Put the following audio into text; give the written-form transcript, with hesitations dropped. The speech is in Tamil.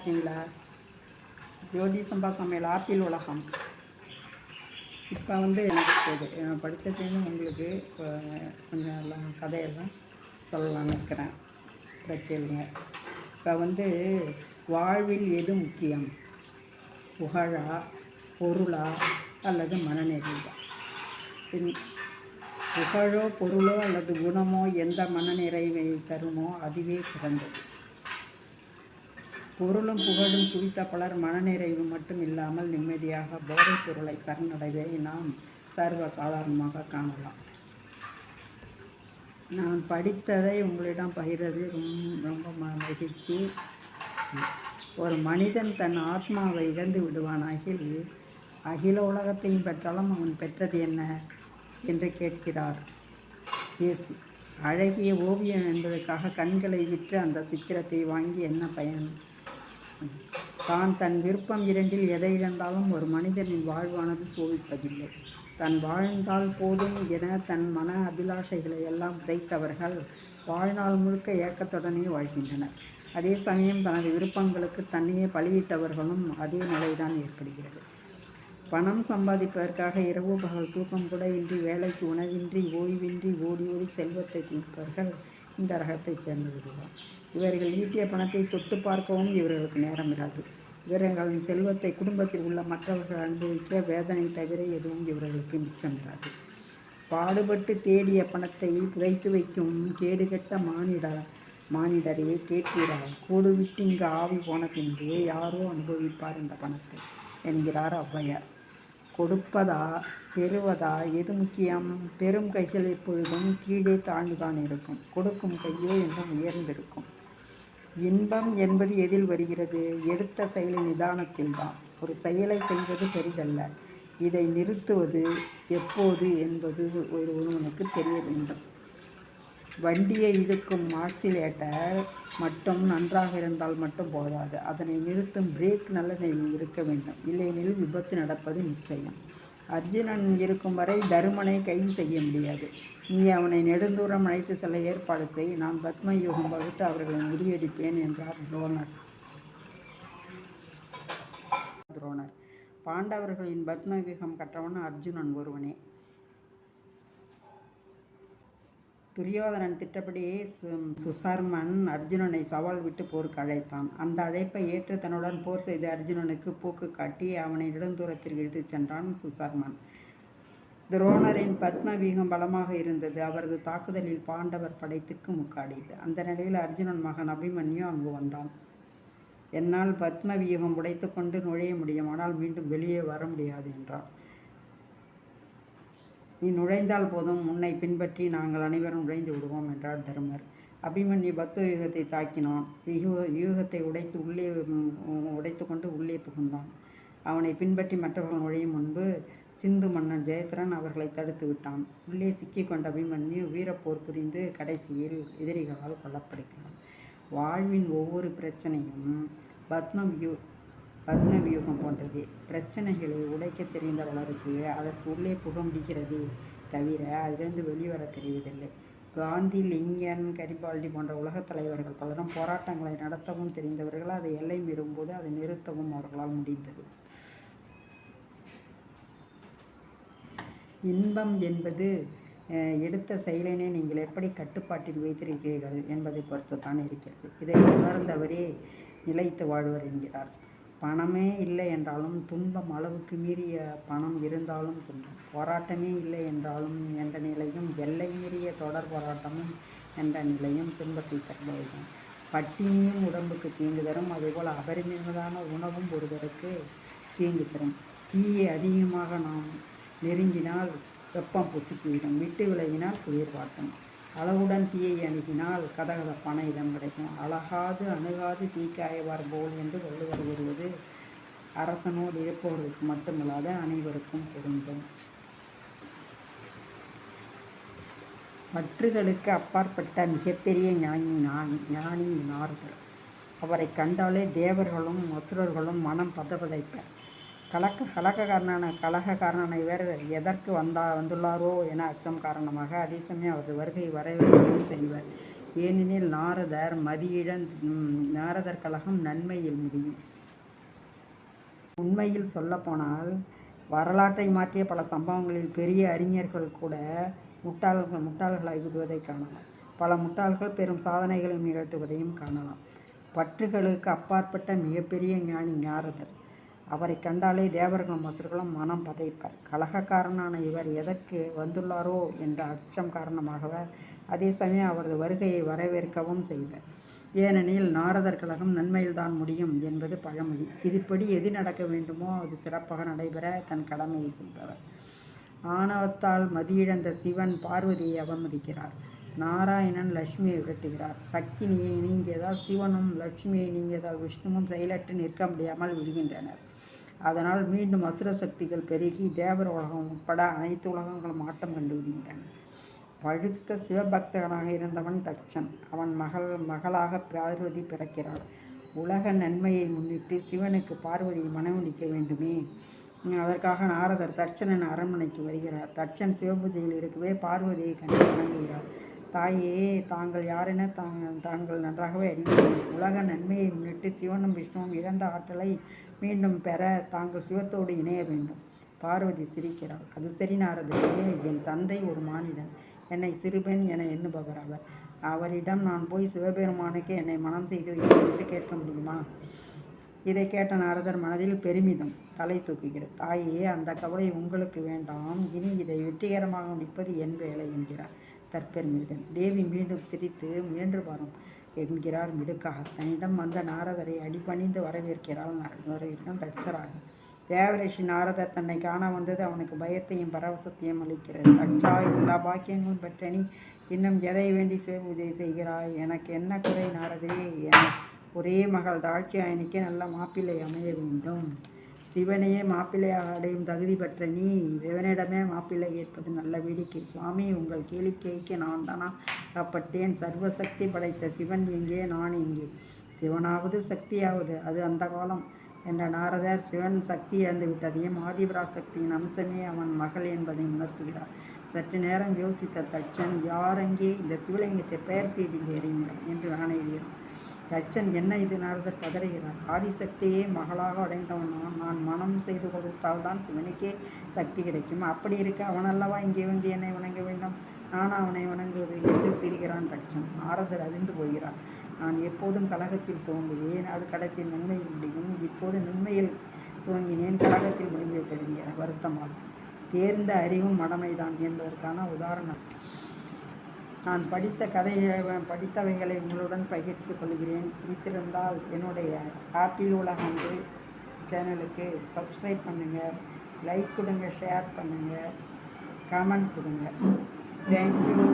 இருக்கீங்களா? ஜோதி சம்பா சமையல் ஆப்பிள் உலகம். இப்போ எனக்கு நான் படித்ததுன்னு உங்களுக்கு இப்போ கொஞ்சம் எல்லாம் கதையெல்லாம் சொல்லலான்னு இருக்கிறேன். இதை கேளுங்க. இப்போ வாழ்வில் எது முக்கியம்? புகழா, பொருளா அல்லது மனநிறைவா? புகழோ பொருளோ அல்லது குணமோ எந்த மனநிறைவை தருமோ அதுவே சிறந்தது. பொருளும் புகழும் குவித்த பலர் மனநிறைவு மட்டும் இல்லாமல் நிம்மதியாக போதைப் பொருளை சரணடைவதை நாம் சர்வ சாதாரணமாக காணலாம். நான் படித்ததை உங்களிடம் பகிர்வது ரொம்ப மகிழ்ச்சி. ஒரு மனிதன் தன் ஆத்மாவை இழந்து விடுவானாகில் அகில உலகத்தையும் பெற்றாலும் அவன் பெற்றது என்ன என்று கேட்கிறார் இயேசு. அழகிய ஓவியம் என்பதற்காக கண்களை விற்று அந்த சித்திரத்தை வாங்கி என்ன பயன்? தான் தன் விருப்பம் இரண்டில் எதை இழந்தாலும் ஒரு மனிதனின் வாழ்வானது சோபிப்பதில்லை. தன் வாழ்ந்தால் போதும் என தன் மன அபிலாஷைகளை எல்லாம் உதைத்தவர்கள் வாழ்நாள் முழுக்க ஏக்கத்துடனே வாழ்கின்றனர். அதே சமயம் தனது விருப்பங்களுக்கு தன்னையே பலியிட்டவர்களும் அதே நிலைதான் ஏற்படுகிறது. பணம் சம்பாதிப்பதற்காக இரவு பகல் தூக்கம் கூட இன்றி வேலைக்கு உணவின்றி ஓய்வின்றி ஓடி ஓடி செல்வத்தை குவிப்பவர்கள் இந்த ரகத்தைச் சேர்ந்தவர்கள். இவர்கள் ஈட்டிய பணத்தை தொட்டு பார்க்கவும் இவர்களுக்கு நேரம் இராது. இவர்களின் செல்வத்தை குடும்பத்தில் உள்ள மற்றவர்கள் அனுபவிக்க வேதனை தவிர எதுவும் இவர்களுக்கு மிச்சமிராது. பாடுபட்டு தேடிய பணத்தை புதைத்து வைக்கும் கேடுகட்ட மானிடரே கேட்கிறா, கூடு விட்டு இங்கு ஆவி போன பின்பு யாரோ அனுபவிப்பார் இந்த பணத்தை என்கிறார் ஔவையார். கொடுப்பதா பெறுவதா எது முக்கியம்? பெரும் கைகள் எப்பொழுதும் கீழே தாழ்ந்துதான் இருக்கும், கொடுக்கும் கையோ என்றும் உயர்ந்திருக்கும். இன்பம் என்பது எதில் வருகிறது? எடுத்த செயலின் நிதானத்தில் தான். ஒரு செயலை செய்வது பெரிதல்ல, இதை நிறுத்துவது எப்போது என்பது ஒருவனுக்கு தெரிய வேண்டும். வண்டியை இழுக்கும் ஆக்சிலேட்டர் மட்டும் நன்றாக இருந்தால் மட்டும் போதாது, அதனை நிறுத்தும் பிரேக் நல்ல நிலையில் இருக்க வேண்டும். இல்லையெனில் விபத்து நடப்பது நிச்சயம். அர்ஜுனன் இருக்கும் வரை தருமனை கைது செய்ய முடியாது. நீ அவனை நெடுந்தூரம் அழைத்து செல்ல ஏற்பாடு செய், நான் பத்ம யோகம் வகுத்து அவர்களை முறியடிப்பேன் என்றார் துரோணர். பாண்டவர்களின் பத்ம வியூகம் கற்றவன் அர்ஜுனன் ஒருவனே. துரியோதனன் திட்டப்படி சுசர்மன் அர்ஜுனனை சவால் விட்டு போருக்கு அழைத்தான். அந்த அழைப்பை ஏற்று தன்னுடன் போர் செய்த அர்ஜுனனுக்கு போக்கு காட்டி அவனை நெடுந்தூரத்திற்கு இழுத்துச் சென்றான் சுசர்மன். துரோணரின் பத்ம வியூகம் பலமாக இருந்தது. அவரது தாக்குதலில் பாண்டவர் படை திக்கு முக்காடியது. அந்த நிலையில் அர்ஜுனன் மகன் அபிமன்யு அங்கு வந்தான். என்னால் பத்ம வியூகம் உடைத்து கொண்டு நுழைய முடியும், ஆனால் மீண்டும் வெளியே வர முடியாது என்றான். நீ நுழைந்தால் போதும், உன்னை பின்பற்றி நாங்கள் அனைவரும் நுழைந்து விடுவோம் என்றார் தருமர். அபிமன்யு பத்ம வியூகத்தை தாக்கினான். வியூகத்தை உடைத்து கொண்டு உள்ளே புகுந்தான். அவனை பின்பற்றி மற்றவர்கள் நுழையும் முன்பு சிந்து மன்னன் ஜெயத்ரன் அவர்களை தடுத்து விட்டான். உள்ளே சிக்கிக்கொண்ட அபிமன்யு வீரப்போர் புரிந்து கடைசியில் எதிரிகளால் கொல்லப்படுகிறான். வாழ்வின் ஒவ்வொரு பிரச்சனையும் பத்ம வியூகம் போன்றது. பிரச்சனைகளை உடைக்க தெரிந்த வளருக்கு அதற்கு உள்ளே புக முடிகிறதே தவிர அதிலிருந்து வெளிவர தெரிவதில்லை. காந்தி, லிங்கன், கரிபால்டி போன்ற உலகத் தலைவர்கள் பலரும் போராட்டங்களை நடத்தவும் தெரிந்தவர்கள். அதை எல்லை மீறும்போது அதை நிறுத்தவும் அவர்களால் முடிந்தது. இன்பம் என்பது எடுத்த செயலினை நீங்கள் எப்படி கட்டுப்பாட்டில் வைத்திருக்கிறீர்கள் என்பதை பொறுத்து தான் இருக்கிறது. இதை உணர்ந்தவரே நிலைத்து வாழ்வர் என்கிறார். பணமே இல்லை என்றாலும் துன்பம், அளவுக்கு மீறிய பணம் இருந்தாலும் துன்பம். போராட்டமே இல்லை என்றாலும் என்ற நிலையும், எல்லை மீறிய தொடர் போராட்டமும் என்ற நிலையும் துன்பத்தை தருவதுதான். பட்டினியும் உடம்புக்கு தீங்கு தரும், அதேபோல் அபரிமிதமான உணவும் ஒருவருக்கு தீங்கு தரும். தீயை அதிகமாக நாம் நெருங்கினால் வெப்பம் பொசுக்கிவிடும், விட்டு விலகினால் குளிர் வாட்டும். அளவுடன் தீயை அணுகினால் கதகதப்பான இடம் கிடைக்கும். அழகாது அணுகாது தீக்காயவார் போல் என்று வள்ளுவர் வருவது அரசனோடு இருப்பவர்களுக்கு மட்டுமல்லாத அனைவருக்கும் பொருந்தும். பற்றுகளுக்கு அப்பாற்பட்ட மிகப்பெரிய ஞானி நாரதர். அவரை கண்டாலே தேவர்களும் அசுரர்களும் மனம் பதபதைப்பர். கலகக்காரனை வேறு எதற்கு வந்துள்ளாரோ என அச்சம் காரணமாக அதே சமயம் அவரது வருகை வரவேற்கவும் செய்வர். ஏனெனில் நாரதர் கலகம் நன்மையில் முடியும். உண்மையில் சொல்லப்போனால் வரலாற்றை மாற்றிய பல சம்பவங்களில் பெரிய அறிஞர்கள் கூட முட்டாள்களாகி விடுவதை காணலாம். பல முட்டாள்கள் பெரும் சாதனைகளை நிகழ்த்துவதையும் காணலாம். பற்றுகளுக்கு அப்பாற்பட்ட மிகப்பெரிய ஞானி நாரதர். அவரை கண்டாலே தேவர்களும் அசுரர்களும் மனம் பதைப்பர். கலகக்காரனான இவர் எதற்கு வந்துள்ளாரோ என்ற அச்சம் காரணமாக அதே சமயம் அவரது வருகையை வரவேற்கவும் செய்வர். ஏனெனில் நாரதர் கலகம் நன்மையில்தான் முடியும் என்பது பழமொழி. இதுபடி எது நடக்க வேண்டுமோ அது சிறப்பாக நடைபெற தன் கடமையை செய்பவர். ஆணவத்தால் மதியிழந்த சிவன் பார்வதியை அவமதிக்கிறார். நாராயணன் லட்சுமியை விரட்டுகிறார். சக்தி நீங்கியதால் சிவனும், லட்சுமியை நீங்கியதால் விஷ்ணுவும் செயலற்று நிற்க முடியாமல் விடுகின்றனர். அதனால் மீண்டும் அசுர சக்திகள் பெருகி தேவர் உலகம் உட்பட அனைத்து உலகங்களும் ஆட்டம் கண்டு விடுகின்றன. பழுத்த சிவபக்தனாக இருந்தவன் தட்சன். அவன் மகளாக பார்வதி பிறக்கிறார். உலக நன்மையை முன்னிட்டு சிவனுக்கு பார்வதியை மணமுடிக்க வேண்டுமே. அதற்காக நாரதர் தட்சனின் அரண்மனைக்கு வருகிறார். தட்சன் சிவபூஜையில் இருக்கவே பார்வதியை கண்டு வணங்குகிறார். தாயே, தாங்கள் யாரென தாங்கள் நன்றாகவே அறிவீர்கள். உலக நன்மையை முன்னிட்டு சிவனும் விஷ்ணுவும் இழந்த ஆற்றலை மீண்டும் பெற தாங்கள் சிவத்தோடு இணைய வேண்டும். பார்வதி சிரிக்கிறாள். அது சரி நாரதரே, என் தந்தை ஒரு மானிடன், என்னை சிறுபெண் என எண்ணுபவர் அவர். அவரிடம் நான் போய் சிவபெருமானுக்கு என்னை மனம் செய்து வைத்து கேட்க முடியுமா? இதை கேட்ட நாரதர் மனதில் பெருமிதம் தலை தூக்குகிறது. தாயே, அந்த கவலை உங்களுக்கு வேண்டாம். இனி இதை வெற்றிகரமாக முடிப்பது என் வேலை என்கிறார் தற்பெருமிதன். தேவி மீண்டும் சிரித்து முயன்று வரும் என்கிறார் மிடுக்காக. தன்னிடம் வந்த நாரதரை அடிபணிந்து வரவேற்கிறாள் தட்சராக. தேவரிஷி நாரதர் தன்னை காண வந்தது அவனுக்கு பயத்தையும் பரவசத்தையும் அளிக்கிறது. தட்சா, எல்லா பாக்கியங்களும் பெற்ற நீ இன்னும் எதை வேண்டி சிவபூஜை செய்கிறாய்? எனக்கு என்ன குறை நாரதரே? என ஒரே மகள் தாட்சியாயனிக்கு நல்ல மாப்பிள்ளை அமைய வேண்டும். சிவனையே மாப்பிள்ளையாக அடையும் தகுதி பெற்ற நீ சிவனிடமே மாப்பிள்ளை கேட்பது நல்ல வேடிக்கை. சுவாமி, உங்கள் கேளிக்கைக்கு நான் தானா அகப்பட்டேன். சர்வசக்தி படைத்த சிவன் எங்கே, நான் எங்கே? சிவனாவது சக்தியாவது அது அந்த காலம் என்ற நாரதர் சிவன் சக்தி இழந்து விட்டதையும் ஆதிபராசக்தியின் அம்சமே அவன் மகள் என்பதை உணர்த்துகிறார். சற்று நேரம் யோசித்த தட்சன், யாரெங்கே இந்த சிவலிங்கத்தை பெயர் தேடி எறியுங்கள் என்று ஆணையிடுகிறார். தட்சன், என்ன இது? நாரதர் பதறுகிறார். ஆதிசக்தியே மகளாக அடைந்தவன் நான் மனம் செய்து கொடுத்தால்தான் சிவனுக்கே சக்தி கிடைக்கும். அப்படி இருக்க அவனல்லவா இங்கே வந்து என்னை வணங்க வேண்டும்? நான் அவனை வணங்குவது என்று சிரிக்கிறான் தட்சன். நாரதர் அறிந்து போகிறார். நான் எப்போதும் கலகத்தில் துவங்குவேன், அது கடைசியில் நன்மையில் முடியும். இப்போது நன்மையில் துவங்கினேன், கலகத்தில் முடிந்துவிட்டது என வருத்தமாகும். தேர்ந்த அறிவும் மடமைதான் என்பதற்கான உதாரணம். நான் படித்தவைகளை உங்களுடன் பகிர்ந்து கொள்கிறேன். பிடித்திருந்தால் என்னுடைய ஆப்பிள் உலகம் சேனலுக்கு சப்ஸ்கிரைப் பண்ணுங்கள், லைக் கொடுங்க, ஷேர் பண்ணுங்கள், கமெண்ட் கொடுங்க. தேங்க்யூ.